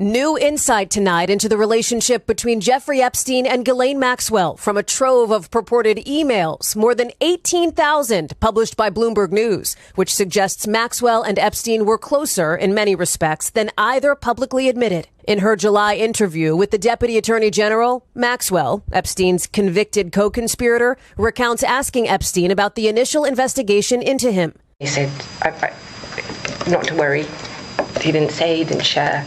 New insight tonight into the relationship between Jeffrey Epstein and Ghislaine Maxwell from a trove of purported emails, more than 18,000 published by Bloomberg News, which suggests Maxwell and Epstein were closer in many respects than either publicly admitted. In her July interview with the Deputy Attorney General, Maxwell, Epstein's convicted co-conspirator, recounts asking Epstein about the initial investigation into him. He said, not to worry. He didn't say, he didn't share.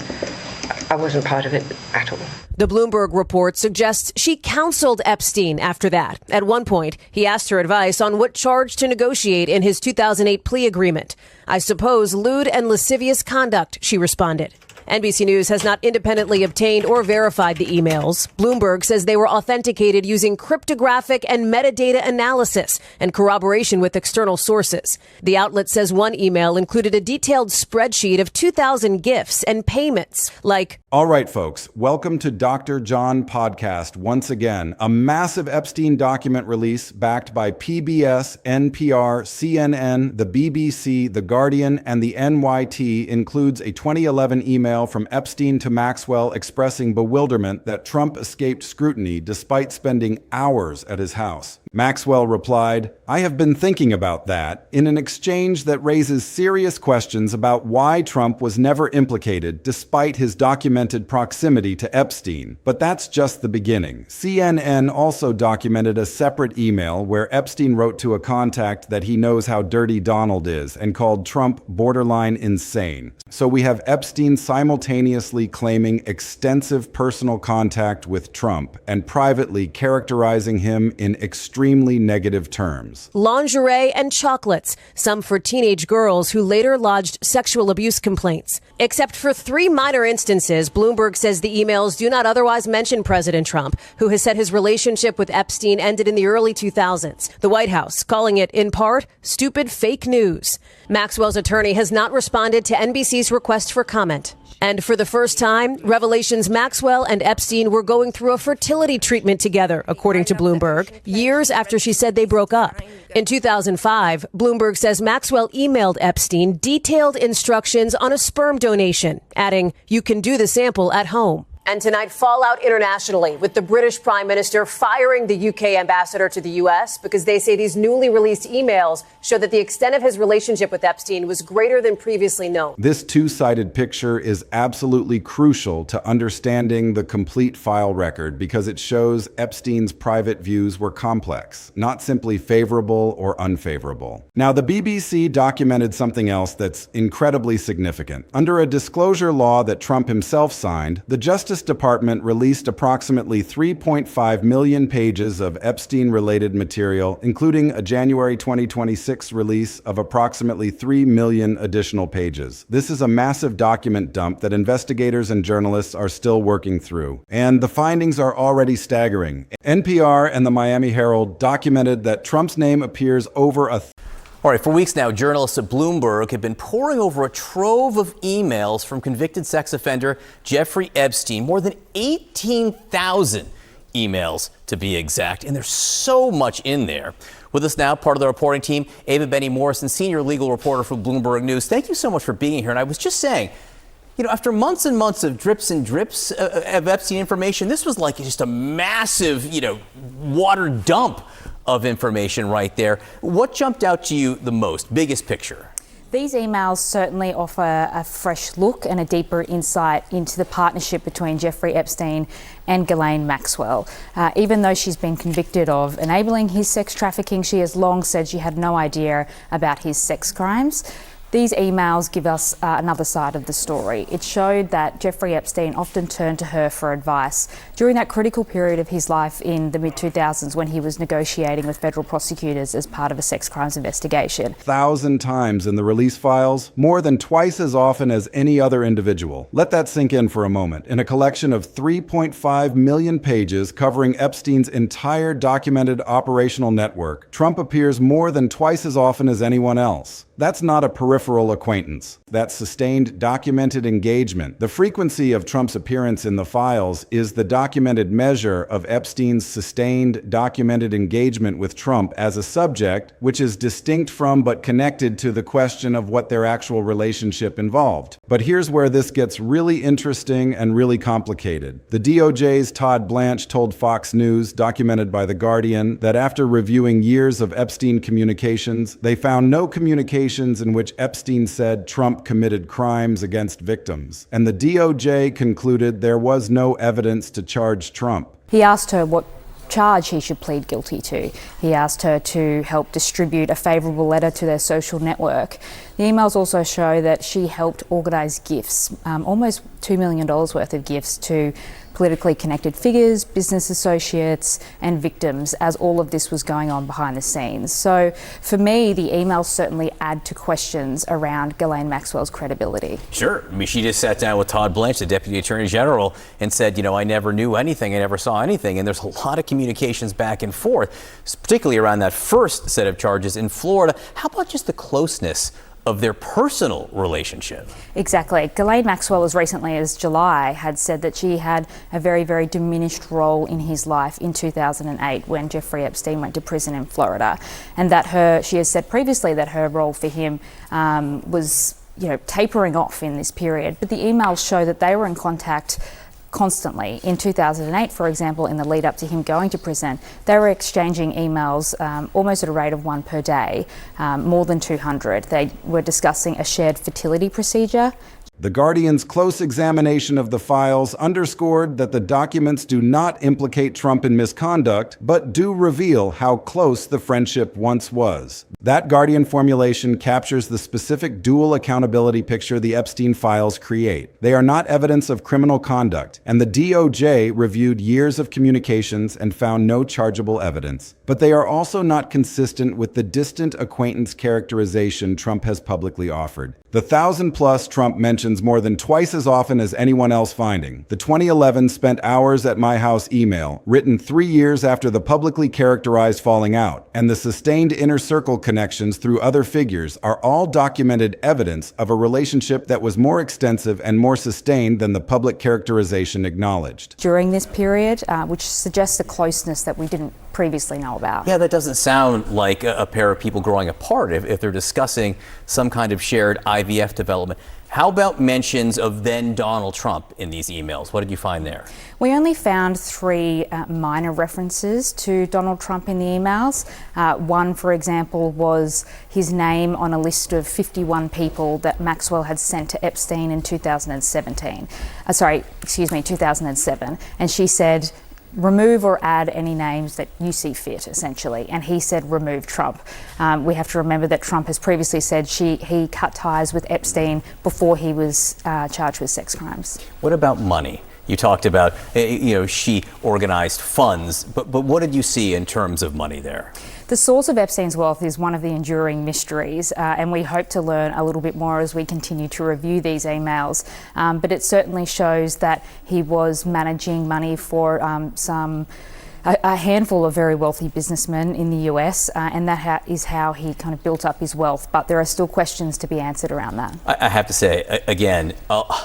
I wasn't part of it at all. The Bloomberg report suggests she counseled Epstein after that. At one point, he asked her advice on what charge to negotiate in his 2008 plea agreement. I suppose lewd and lascivious conduct, she responded. NBC News has not independently obtained or verified the emails. Bloomberg says they were authenticated using cryptographic and metadata analysis and corroboration with external sources. The outlet says one email included a detailed spreadsheet of 2,000 gifts and payments, like, all right, folks, welcome to Dr. John Podcast once again. A massive Epstein document release backed by PBS, NPR, CNN, the BBC, The Guardian, and the NYT includes a 2011 email from Epstein to Maxwell expressing bewilderment that Trump escaped scrutiny despite spending hours at his house. Maxwell replied, I have been thinking about that, in an exchange that raises serious questions about why Trump was never implicated despite his documented proximity to Epstein. But that's just the beginning. CNN also documented a separate email where Epstein wrote to a contact that he knows how dirty Donald is and called Trump borderline insane. So we have Epstein simultaneously claiming extensive personal contact with Trump and privately characterizing him in extremely negative terms. Lingerie and chocolates, some for teenage girls who later lodged sexual abuse complaints. Except for 3 minor instances, Bloomberg says the emails do not otherwise mention President Trump, who has said his relationship with Epstein ended in the early 2000s. The White House calling it, in part, stupid fake news. Maxwell's attorney has not responded to NBC's request for comment. And for the first time, revelations Maxwell and Epstein were going through a fertility treatment together, according to Bloomberg, years after she said they broke up. In 2005, Bloomberg says Maxwell emailed Epstein detailed instructions on a sperm donation, adding, you can do the sample at home. And tonight, fallout internationally with the British Prime Minister firing the UK ambassador to the US because they say these newly released emails show that the extent of his relationship with Epstein was greater than previously known. This two-sided picture is absolutely crucial to understanding the complete file record because it shows Epstein's private views were complex, not simply favorable or unfavorable. Now, the BBC documented something else that's incredibly significant. Under a disclosure law that Trump himself signed, the Justice Department released approximately 3.5 million pages of Epstein-related material, including a January 2026 release of approximately 3 million additional pages. This is a massive document dump that investigators and journalists are still working through. And the findings are already staggering. NPR and the Miami Herald documented that Trump's name appears over All right, for weeks now, journalists at Bloomberg have been poring over a trove of emails from convicted sex offender Jeffrey Epstein, more than 18,000 emails to be exact, and there's so much in there. With us now, part of the reporting team, Ava Benny Morrison, senior legal reporter for Bloomberg News. Thank you so much for being here. And I was just saying, after months and months of drips and drips of Epstein information, this was like just a massive, water dump of information right there. What jumped out to you the most? Biggest picture? These emails certainly offer a fresh look and a deeper insight into the partnership between Jeffrey Epstein and Ghislaine Maxwell. Even though she's been convicted of enabling his sex trafficking, she has long said she had no idea about his sex crimes. These emails give us another side of the story. It showed that Jeffrey Epstein often turned to her for advice during that critical period of his life in the mid-2000s when he was negotiating with federal prosecutors as part of a sex crimes investigation. 1,000 times in the release files, more than twice as often as any other individual. Let that sink in for a moment. In a collection of 3.5 million pages covering Epstein's entire documented operational network, Trump appears more than twice as often as anyone else. That's not a peripheral acquaintance. That's sustained, documented engagement. The frequency of Trump's appearance in the files is the documented measure of Epstein's sustained, documented engagement with Trump as a subject, which is distinct from but connected to the question of what their actual relationship involved. But here's where this gets really interesting and really complicated. The DOJ's Todd Blanche told Fox News, documented by The Guardian, that after reviewing years of Epstein communications, they found no communications in which Epstein said Trump committed crimes against victims. And the DOJ concluded there was no evidence to charge Trump. He asked her what charge he should plead guilty to. He asked her to help distribute a favourable letter to their social network. The emails also show that she helped organise gifts, almost $2 million worth of gifts to politically connected figures, business associates and victims as all of this was going on behind the scenes. So for me, the emails certainly add to questions around Ghislaine Maxwell's credibility. Sure. I mean, she just sat down with Todd Blanche, the Deputy Attorney General, and said, I never knew anything, I never saw anything. And there's a lot of communications back and forth, particularly around that first set of charges in Florida. How about just the closeness of their personal relationship? Exactly. Ghislaine Maxwell, as recently as July, had said that she had a very, very diminished role in his life in 2008 when Jeffrey Epstein went to prison in Florida, and that she has said previously that her role for him was, tapering off in this period. But the emails show that they were in contact constantly. In 2008, for example, in the lead up to him going to prison, they were exchanging emails almost at a rate of one per day, more than 200. They were discussing a shared fertility procedure. The Guardian's close examination of the files underscored that the documents do not implicate Trump in misconduct, but do reveal how close the friendship once was. That Guardian formulation captures the specific dual accountability picture the Epstein files create. They are not evidence of criminal conduct, and the DOJ reviewed years of communications and found no chargeable evidence. But they are also not consistent with the distant acquaintance characterization Trump has publicly offered. The 1,000+ Trump mentions more than twice as often as anyone else finding. The 2011 spent hours at my house email, written 3 years after the publicly characterized falling out, and the sustained inner circle connections through other figures are all documented evidence of a relationship that was more extensive and more sustained than the public characterization acknowledged. During this period, which suggests a closeness that we didn't previously know about. Yeah, that doesn't sound like a pair of people growing apart if they're discussing some kind of shared IVF development. How about mentions of then Donald Trump in these emails? What did you find there? We only found 3 minor references to Donald Trump in the emails. One, for example, was his name on a list of 51 people that Maxwell had sent to Epstein in 2007. And she said, remove or add any names that you see fit, essentially. And he said, remove Trump. We have to remember that Trump has previously said he cut ties with Epstein before he was charged with sex crimes. What about money? You talked about, she organized funds, but what did you see in terms of money there? The source of Epstein's wealth is one of the enduring mysteries, and we hope to learn a little bit more as we continue to review these emails. But it certainly shows that he was managing money for a handful of very wealthy businessmen in the US, and that is how he kind of built up his wealth. But there are still questions to be answered around that. I have to say, again,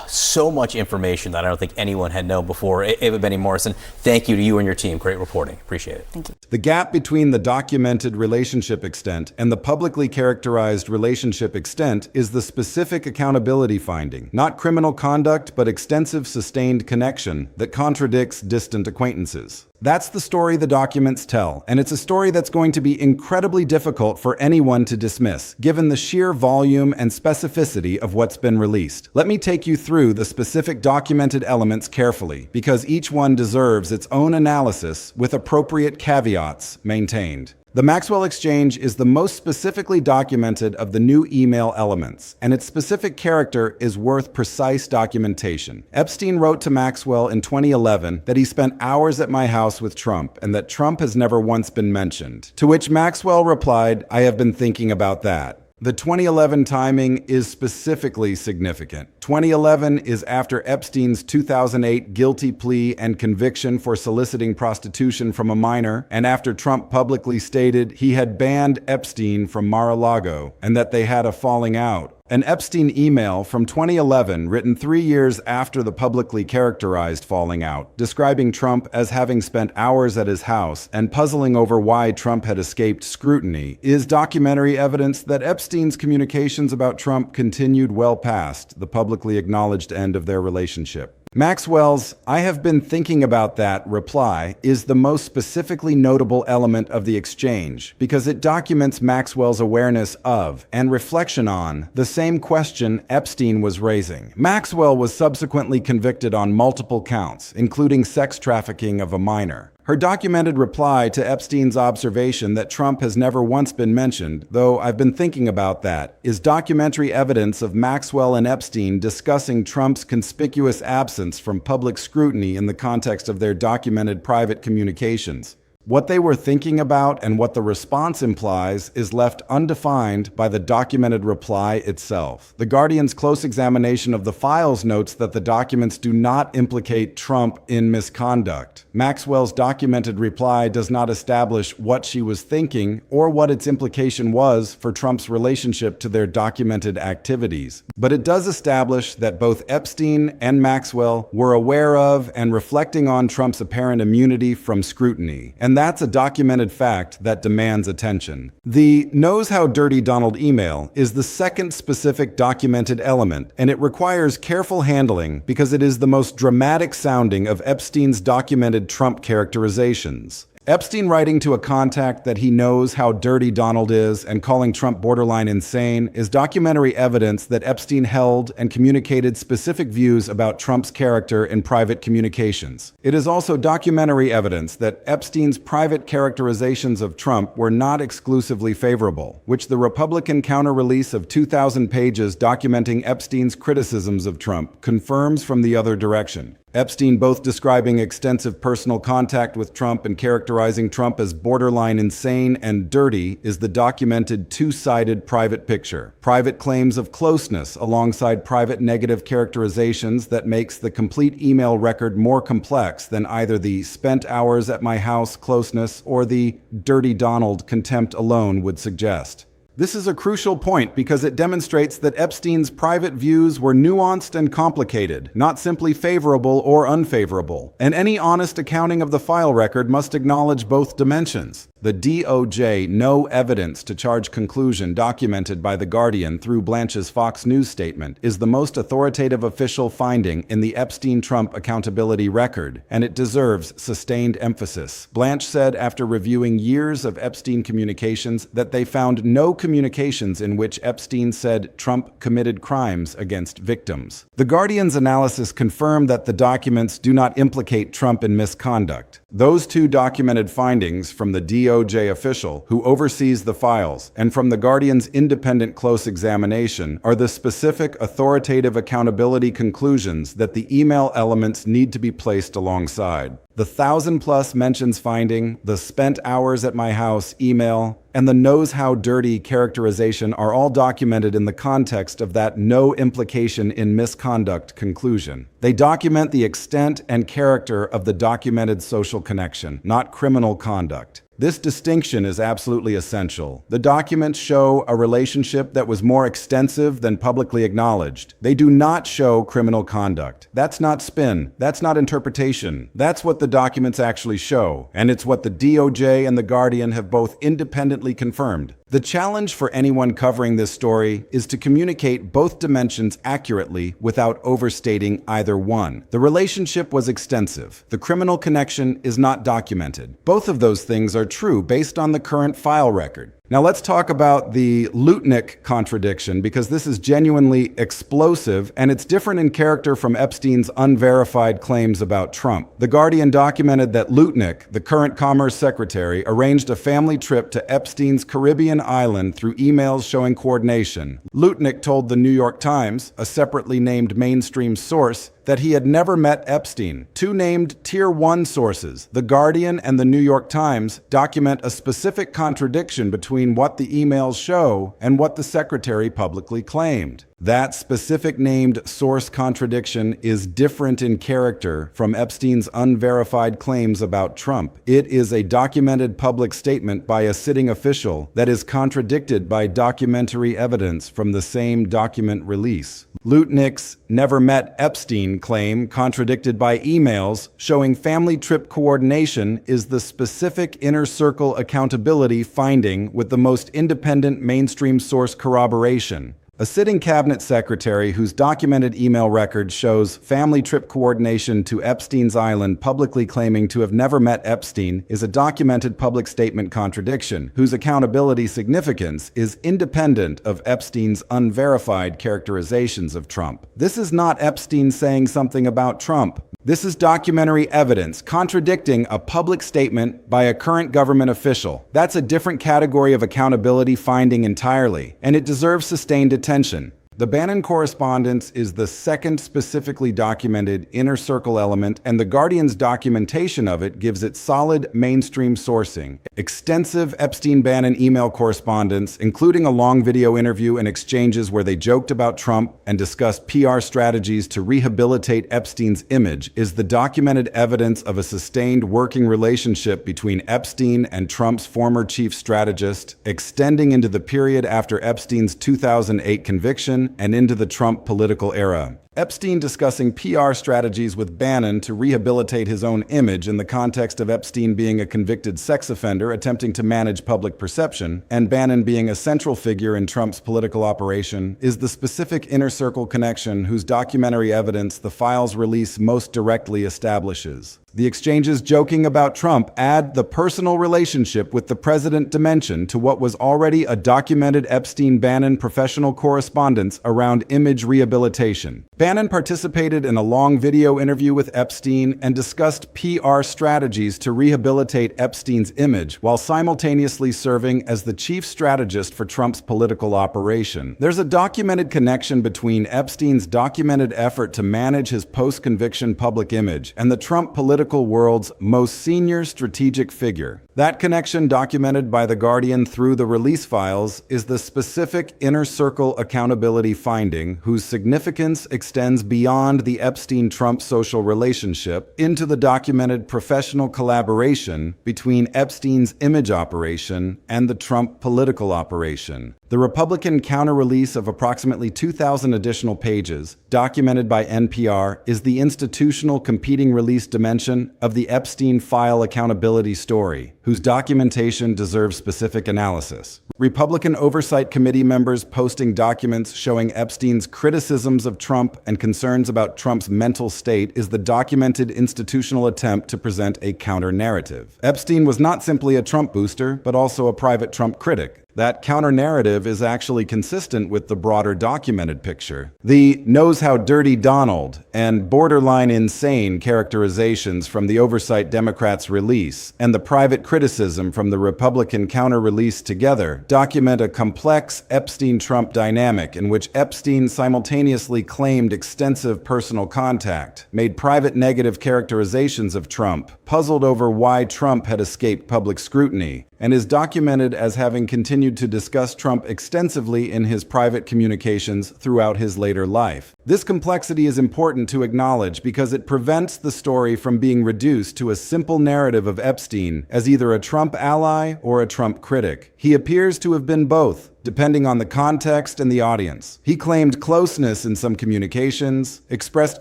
so much information that I don't think anyone had known before. Ava Benny Morrison, thank you to you and your team. Great reporting. Appreciate it. Thank you. The gap between the documented relationship extent and the publicly characterized relationship extent is the specific accountability finding, not criminal conduct, but extensive sustained connection that contradicts distant acquaintances. That's the story the documents tell, and it's a story that's going to be incredibly difficult for anyone to dismiss, given the sheer volume and specificity of what's been released. Let me take you through the specific documented elements carefully, because each one deserves its own analysis with appropriate caveats maintained. The Maxwell exchange is the most specifically documented of the new email elements, and its specific character is worth precise documentation. Epstein wrote to Maxwell in 2011 that he spent hours at my house with Trump and that Trump has never once been mentioned. To which Maxwell replied, "I have been thinking about that." The 2011 timing is specifically significant. 2011 is after Epstein's 2008 guilty plea and conviction for soliciting prostitution from a minor, and after Trump publicly stated he had banned Epstein from Mar-a-Lago and that they had a falling out. An Epstein email from 2011, written 3 years after the publicly characterized falling out, describing Trump as having spent hours at his house and puzzling over why Trump had escaped scrutiny, is documentary evidence that Epstein's communications about Trump continued well past the publicly acknowledged end of their relationship. Maxwell's "I have been thinking about that" reply is the most specifically notable element of the exchange because it documents Maxwell's awareness of and reflection on the same question Epstein was raising. Maxwell was subsequently convicted on multiple counts, including sex trafficking of a minor. Her documented reply to Epstein's observation that Trump has never once been mentioned, though I've been thinking about that, is documentary evidence of Maxwell and Epstein discussing Trump's conspicuous absence from public scrutiny in the context of their documented private communications. What they were thinking about and what the response implies is left undefined by the documented reply itself. The Guardian's close examination of the files notes that the documents do not implicate Trump in misconduct. Maxwell's documented reply does not establish what she was thinking or what its implication was for Trump's relationship to their documented activities. But it does establish that both Epstein and Maxwell were aware of and reflecting on Trump's apparent immunity from scrutiny. And that's a documented fact that demands attention. The "knows how dirty Donald" email is the second specific documented element, and it requires careful handling because it is the most dramatic sounding of Epstein's documented Trump characterizations. Epstein writing to a contact that he knows how dirty Donald is and calling Trump borderline insane is documentary evidence that Epstein held and communicated specific views about Trump's character in private communications. It is also documentary evidence that Epstein's private characterizations of Trump were not exclusively favorable, which the Republican counter-release of 2,000 pages documenting Epstein's criticisms of Trump confirms from the other direction. Epstein both describing extensive personal contact with Trump and characterizing Trump as borderline insane and dirty is the documented two-sided private picture. Private claims of closeness alongside private negative characterizations that makes the complete email record more complex than either the "spent hours at my house" closeness or the "dirty Donald" contempt alone would suggest. This is a crucial point because it demonstrates that Epstein's private views were nuanced and complicated, not simply favorable or unfavorable. And any honest accounting of the file record must acknowledge both dimensions. The DOJ no evidence to charge conclusion documented by The Guardian through Blanche's Fox News statement is the most authoritative official finding in the Epstein-Trump accountability record, and it deserves sustained emphasis. Blanche said after reviewing years of Epstein communications that they found no communications in which Epstein said Trump committed crimes against victims. The Guardian's analysis confirmed that the documents do not implicate Trump in misconduct. Those two documented findings from the DOJ official who oversees the files and from the Guardian's independent close examination are the specific authoritative accountability conclusions that the email elements need to be placed alongside. The 1,000+ mentions finding, the "spent hours at my house" email, and the "knows how dirty" characterization are all documented in the context of that "no implication in misconduct" conclusion. They document the extent and character of the documented social connection, not criminal conduct. This distinction is absolutely essential. The documents show a relationship that was more extensive than publicly acknowledged. They do not show criminal conduct. That's not spin. That's not interpretation. That's what the documents actually show, and it's what the DOJ and the Guardian have both independently confirmed. The challenge for anyone covering this story is to communicate both dimensions accurately without overstating either one. The relationship was extensive. The criminal connection is not documented. Both of those things are true based on the current file record. Now let's talk about the Lutnick contradiction because this is genuinely explosive and it's different in character from Epstein's unverified claims about Trump. The Guardian documented that Lutnick, the current Commerce Secretary, arranged a family trip to Epstein's Caribbean island through emails showing coordination. Lutnick told the New York Times, a separately named mainstream source, that he had never met Epstein. Two named Tier 1 sources, The Guardian and The New York Times, document a specific contradiction between what the emails show and what the secretary publicly claimed. That specific named source contradiction is different in character from Epstein's unverified claims about Trump. It is a documented public statement by a sitting official that is contradicted by documentary evidence from the same document release. Lutnick's never met Epstein claim, contradicted by emails showing family trip coordination, is the specific inner circle accountability finding with the most independent mainstream source corroboration. A sitting cabinet secretary whose documented email record shows family trip coordination to Epstein's island publicly claiming to have never met Epstein is a documented public statement contradiction, whose accountability significance is independent of Epstein's unverified characterizations of Trump. This is not Epstein saying something about Trump. This is documentary evidence contradicting a public statement by a current government official. That's a different category of accountability finding entirely, and it deserves sustained attention. The Bannon correspondence is the second specifically documented inner circle element, and The Guardian's documentation of it gives it solid mainstream sourcing. Extensive Epstein-Bannon email correspondence, including a long video interview and exchanges where they joked about Trump and discussed PR strategies to rehabilitate Epstein's image, is the documented evidence of a sustained working relationship between Epstein and Trump's former chief strategist, extending into the period after Epstein's 2008 conviction and into the Trump political era. Epstein discussing PR strategies with Bannon to rehabilitate his own image in the context of Epstein being a convicted sex offender attempting to manage public perception, and Bannon being a central figure in Trump's political operation, is the specific inner circle connection whose documentary evidence the files release most directly establishes. The exchanges joking about Trump add the personal relationship with the president dimension to what was already a documented Epstein-Bannon professional correspondence around image rehabilitation. Bannon participated in a long video interview with Epstein and discussed PR strategies to rehabilitate Epstein's image while simultaneously serving as the chief strategist for Trump's political operation. There's a documented connection between Epstein's documented effort to manage his post-conviction public image and the Trump political world's most senior strategic figure. That connection, documented by The Guardian through the release files, is the specific inner circle accountability finding whose significance extends beyond the Epstein-Trump social relationship into the documented professional collaboration between Epstein's image operation and the Trump political operation. The Republican counter-release of approximately 2,000 additional pages, documented by NPR, is the institutional competing release dimension of the Epstein file accountability story, whose documentation deserves specific analysis. Republican Oversight Committee members posting documents showing Epstein's criticisms of Trump and concerns about Trump's mental state is the documented institutional attempt to present a counter-narrative. Epstein was not simply a Trump booster, but also a private Trump critic. That counter-narrative is actually consistent with the broader documented picture. The knows how dirty Donald and borderline insane characterizations from the Oversight Democrats' release and the private criticism from the Republican counter-release together document a complex Epstein-Trump dynamic in which Epstein simultaneously claimed extensive personal contact, made private negative characterizations of Trump, puzzled over why Trump had escaped public scrutiny, and is documented as having continued to discuss Trump extensively in his private communications throughout his later life. This complexity is important to acknowledge because it prevents the story from being reduced to a simple narrative of Epstein as either a Trump ally or a Trump critic. He appears to have been both, depending on the context and the audience. He claimed closeness in some communications, expressed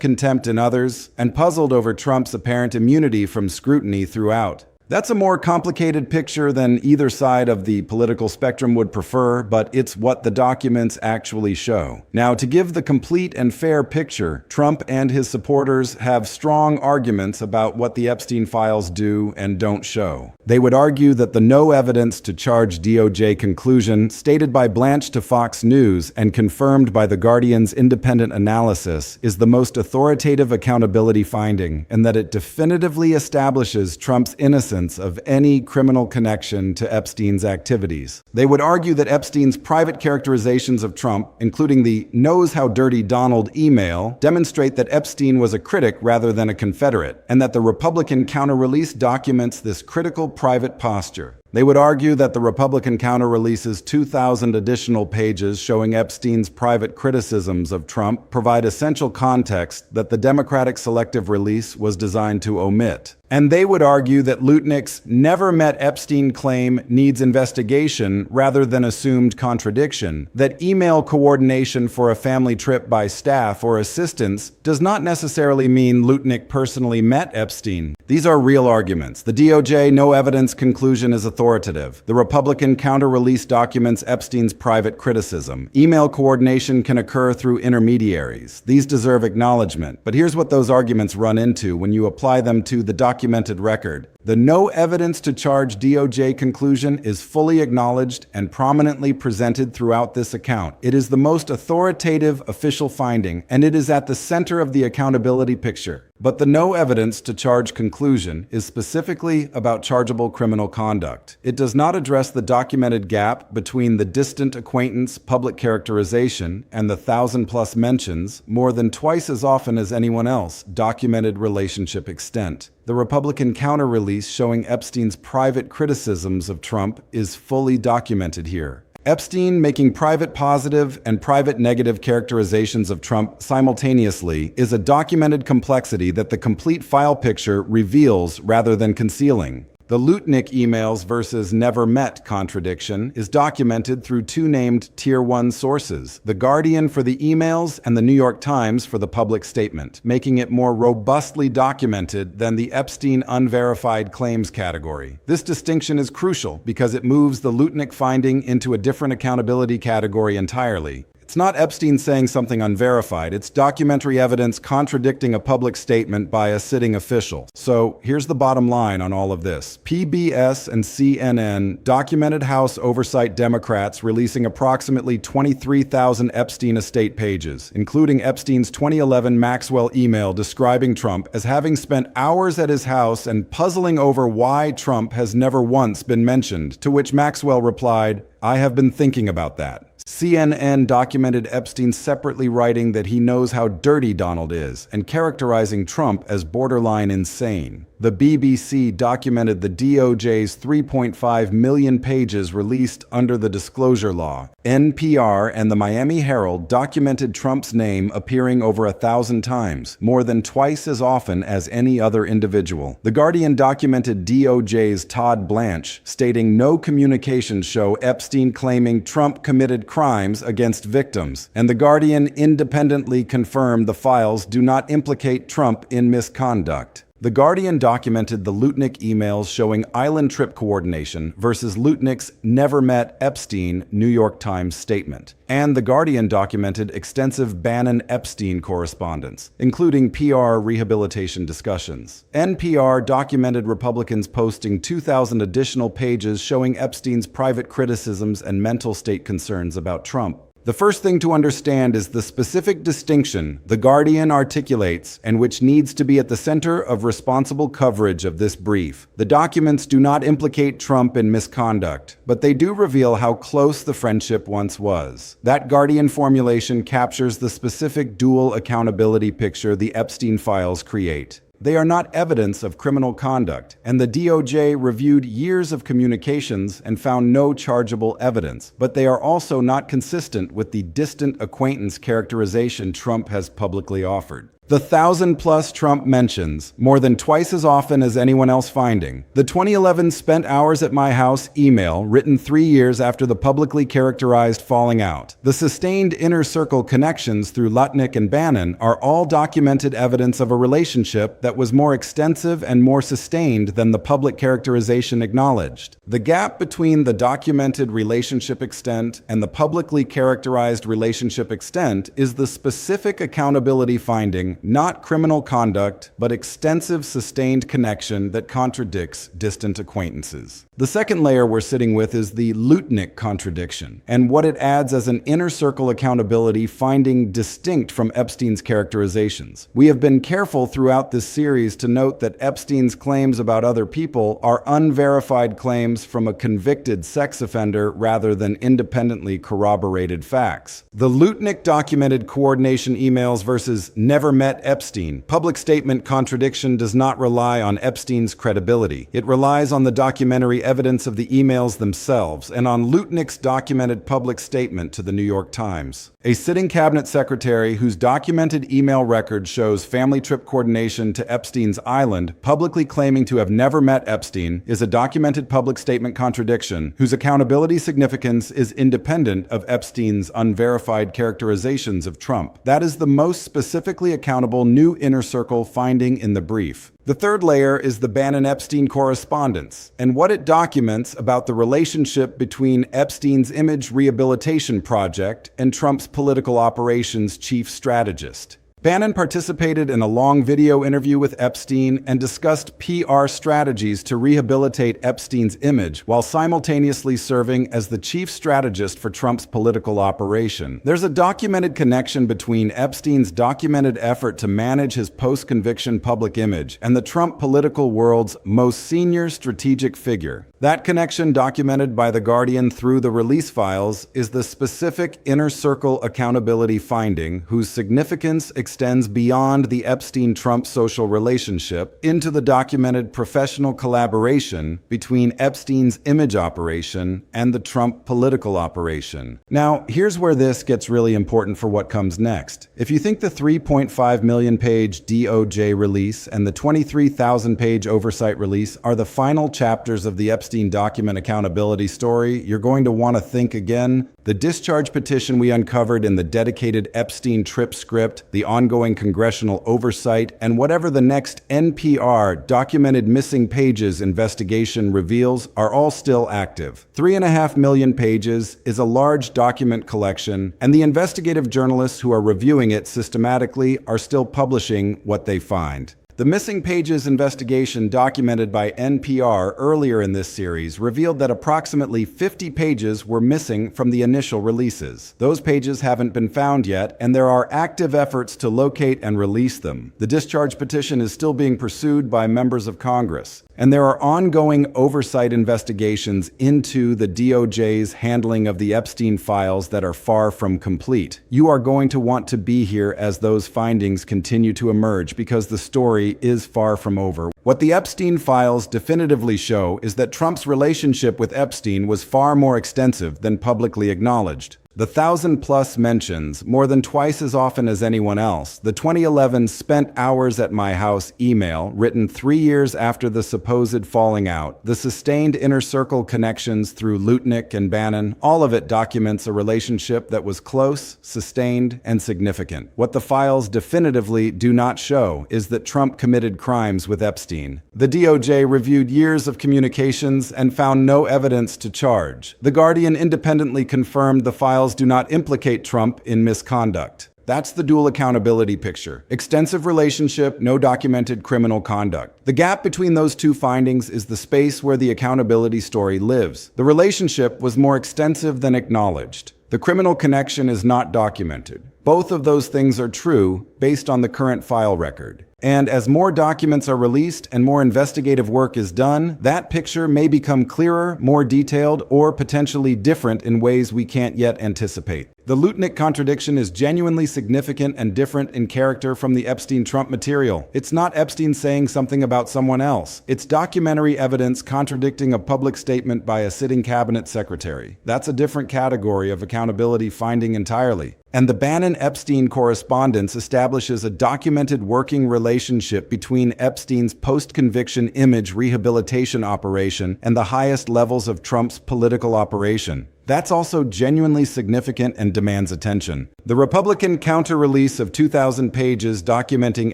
contempt in others, and puzzled over Trump's apparent immunity from scrutiny throughout. That's a more complicated picture than either side of the political spectrum would prefer, but it's what the documents actually show. Now, to give the complete and fair picture, Trump and his supporters have strong arguments about what the Epstein files do and don't show. They would argue that the no evidence to charge DOJ conclusion stated by Blanche to Fox News and confirmed by The Guardian's independent analysis is the most authoritative accountability finding, and that it definitively establishes Trump's innocence absence of any criminal connection to Epstein's activities. They would argue that Epstein's private characterizations of Trump, including the "knows how dirty Donald" email, demonstrate that Epstein was a critic rather than a Confederate, and that the Republican counter-release documents this critical private posture. They would argue that the Republican counter-release's 2,000 additional pages showing Epstein's private criticisms of Trump provide essential context that the Democratic selective release was designed to omit. And they would argue that Lutnick's "never met Epstein" claim needs investigation rather than assumed contradiction, that email coordination for a family trip by staff or assistants does not necessarily mean Lutnick personally met Epstein. These are real arguments. The DOJ no evidence conclusion is authoritative. The Republican counter-release documents Epstein's private criticism. Email coordination can occur through intermediaries. These deserve acknowledgement. But here's what those arguments run into when you apply them to the documented record. The no evidence to charge DOJ conclusion is fully acknowledged and prominently presented throughout this account. It is the most authoritative official finding, and it is at the center of the accountability picture. But the no evidence to charge conclusion is specifically about chargeable criminal conduct. It does not address the documented gap between the distant acquaintance public characterization and the 1,000+ mentions, more than twice as often as anyone else, documented relationship extent. The Republican counter-release showing Epstein's private criticisms of Trump is fully documented here. Epstein making private positive and private negative characterizations of Trump simultaneously is a documented complexity that the complete file picture reveals rather than concealing. The Lutnick emails versus never met contradiction is documented through two named Tier 1 sources, The Guardian for the emails and the New York Times for the public statement, making it more robustly documented than the Epstein unverified claims category. This distinction is crucial because it moves the Lutnick finding into a different accountability category entirely. It's not Epstein saying something unverified, it's documentary evidence contradicting a public statement by a sitting official. So here's the bottom line on all of this. PBS and CNN documented House Oversight Democrats releasing approximately 23,000 Epstein estate pages, including Epstein's 2011 Maxwell email describing Trump as having spent hours at his house and puzzling over why Trump has never once been mentioned, to which Maxwell replied, "I have been thinking about that." CNN documented Epstein separately writing that he knows how dirty Donald is and characterizing Trump as borderline insane. The BBC documented the DOJ's 3.5 million pages released under the disclosure law. NPR and the Miami Herald documented Trump's name appearing over 1,000 times, more than twice as often as any other individual. The Guardian documented DOJ's Todd Blanche, stating no communications show Epstein claiming Trump committed crimes against victims, and The Guardian independently confirmed the files do not implicate Trump in misconduct. The Guardian documented the Lutnick emails showing island trip coordination versus Lutnick's never met Epstein New York Times statement. And The Guardian documented extensive Bannon-Epstein correspondence, including PR rehabilitation discussions. NPR documented Republicans posting 2,000 additional pages showing Epstein's private criticisms and mental state concerns about Trump. The first thing to understand is the specific distinction The Guardian articulates and which needs to be at the center of responsible coverage of this brief. The documents do not implicate Trump in misconduct, but they do reveal how close the friendship once was. That Guardian formulation captures the specific dual accountability picture the Epstein files create. They are not evidence of criminal conduct, and the DOJ reviewed years of communications and found no chargeable evidence, but they are also not consistent with the distant acquaintance characterization Trump has publicly offered. The 1,000+ Trump mentions, more than twice as often as anyone else finding. The 2011 "spent hours at my house" email, written 3 years after the publicly characterized falling out. The sustained inner circle connections through Lutnick and Bannon are all documented evidence of a relationship that was more extensive and more sustained than the public characterization acknowledged. The gap between the documented relationship extent and the publicly characterized relationship extent is the specific accountability finding not criminal conduct, but extensive sustained connection that contradicts distant acquaintances. The second layer we're sitting with is the Lutnick contradiction, and what it adds as an inner circle accountability finding distinct from Epstein's characterizations. We have been careful throughout this series to note that Epstein's claims about other people are unverified claims from a convicted sex offender rather than independently corroborated facts. The Lutnick documented coordination emails versus never met Epstein. Public statement contradiction does not rely on Epstein's credibility. It relies on the documentary evidence of the emails themselves and on Lutnick's documented public statement to the New York Times. A sitting cabinet secretary whose documented email record shows family trip coordination to Epstein's island, publicly claiming to have never met Epstein, is a documented public statement contradiction whose accountability significance is independent of Epstein's unverified characterizations of Trump. That is the most specifically accountable new inner circle finding in the brief. The third layer is the Bannon-Epstein correspondence and what it documents about the relationship between Epstein's image rehabilitation project and Trump's political operations chief strategist. Bannon participated in a long video interview with Epstein and discussed PR strategies to rehabilitate Epstein's image while simultaneously serving as the chief strategist for Trump's political operation. There's a documented connection between Epstein's documented effort to manage his post-conviction public image and the Trump political world's most senior strategic figure. That connection, documented by The Guardian through the release files, is the specific inner circle accountability finding whose significance extends beyond the Epstein-Trump social relationship into the documented professional collaboration between Epstein's image operation and the Trump political operation. Now, here's where this gets really important for what comes next. If you think the 3.5 million page DOJ release and the 23,000 page oversight release are the final chapters of the Epstein document accountability story, you're going to want to think again. The discharge petition we uncovered in the dedicated Epstein trip script, the ongoing congressional oversight, and whatever the next NPR documented missing pages investigation reveals are all still active. 3.5 million pages is a large document collection, and the investigative journalists who are reviewing it systematically are still publishing what they find. The missing pages investigation documented by NPR earlier in this series revealed that approximately 50 pages were missing from the initial releases. Those pages haven't been found yet, and there are active efforts to locate and release them. The discharge petition is still being pursued by members of Congress, and there are ongoing oversight investigations into the DOJ's handling of the Epstein files that are far from complete. You are going to want to be here as those findings continue to emerge because the story is far from over. What the Epstein files definitively show is that Trump's relationship with Epstein was far more extensive than publicly acknowledged. The 1,000+ mentions, more than twice as often as anyone else, the 2011 "spent hours at my house" email, written 3 years after the supposed falling out, the sustained inner circle connections through Lutnick and Bannon, all of it documents a relationship that was close, sustained, and significant. What the files definitively do not show is that Trump committed crimes with Epstein. The DOJ reviewed years of communications and found no evidence to charge. The Guardian independently confirmed the files do not implicate Trump in misconduct. That's the dual accountability picture. Extensive relationship, no documented criminal conduct. The gap between those two findings is the space where the accountability story lives. The relationship was more extensive than acknowledged. The criminal connection is not documented. Both of those things are true based on the current file record. And as more documents are released and more investigative work is done, that picture may become clearer, more detailed, or potentially different in ways we can't yet anticipate. The Lutnick contradiction is genuinely significant and different in character from the Epstein-Trump material. It's not Epstein saying something about someone else. It's documentary evidence contradicting a public statement by a sitting cabinet secretary. That's a different category of accountability finding entirely. And the Bannon-Epstein correspondence establishes a documented working relationship between Epstein's post-conviction image rehabilitation operation and the highest levels of Trump's political operation. That's also genuinely significant and demands attention. The Republican counter-release of 2,000 pages documenting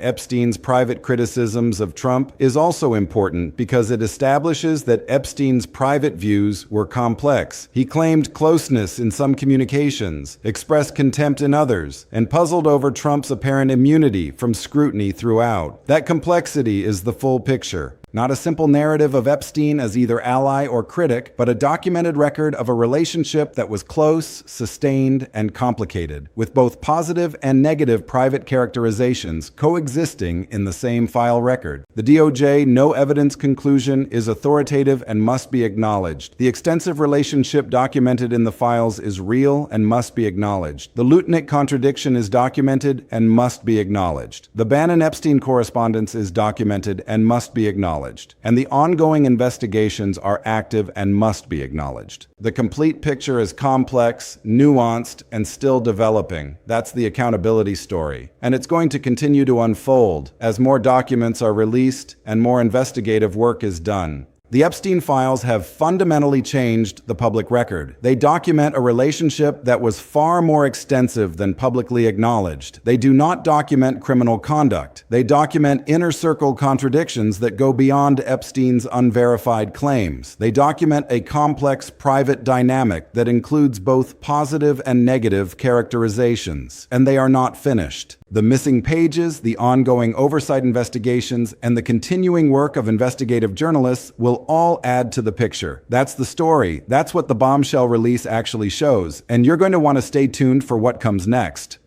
Epstein's private criticisms of Trump is also important because it establishes that Epstein's private views were complex. He claimed closeness in some communications, expressed contempt in others, and puzzled over Trump's apparent immunity from scrutiny throughout. That complexity is the full picture. Not a simple narrative of Epstein as either ally or critic, but a documented record of a relationship that was close, sustained, and complicated, with both positive and negative private characterizations coexisting in the same file record. The DOJ no evidence conclusion is authoritative and must be acknowledged. The extensive relationship documented in the files is real and must be acknowledged. The Lutnick contradiction is documented and must be acknowledged. The Bannon-Epstein correspondence is documented and must be acknowledged. And the ongoing investigations are active and must be acknowledged. The complete picture is complex, nuanced, and still developing. That's the accountability story. And it's going to continue to unfold as more documents are released and more investigative work is done. The Epstein files have fundamentally changed the public record. They document a relationship that was far more extensive than publicly acknowledged. They do not document criminal conduct. They document inner circle contradictions that go beyond Epstein's unverified claims. They document a complex private dynamic that includes both positive and negative characterizations. And they are not finished. The missing pages, the ongoing oversight investigations, and the continuing work of investigative journalists will all add to the picture. That's the story. That's what the bombshell release actually shows. And you're going to want to stay tuned for what comes next.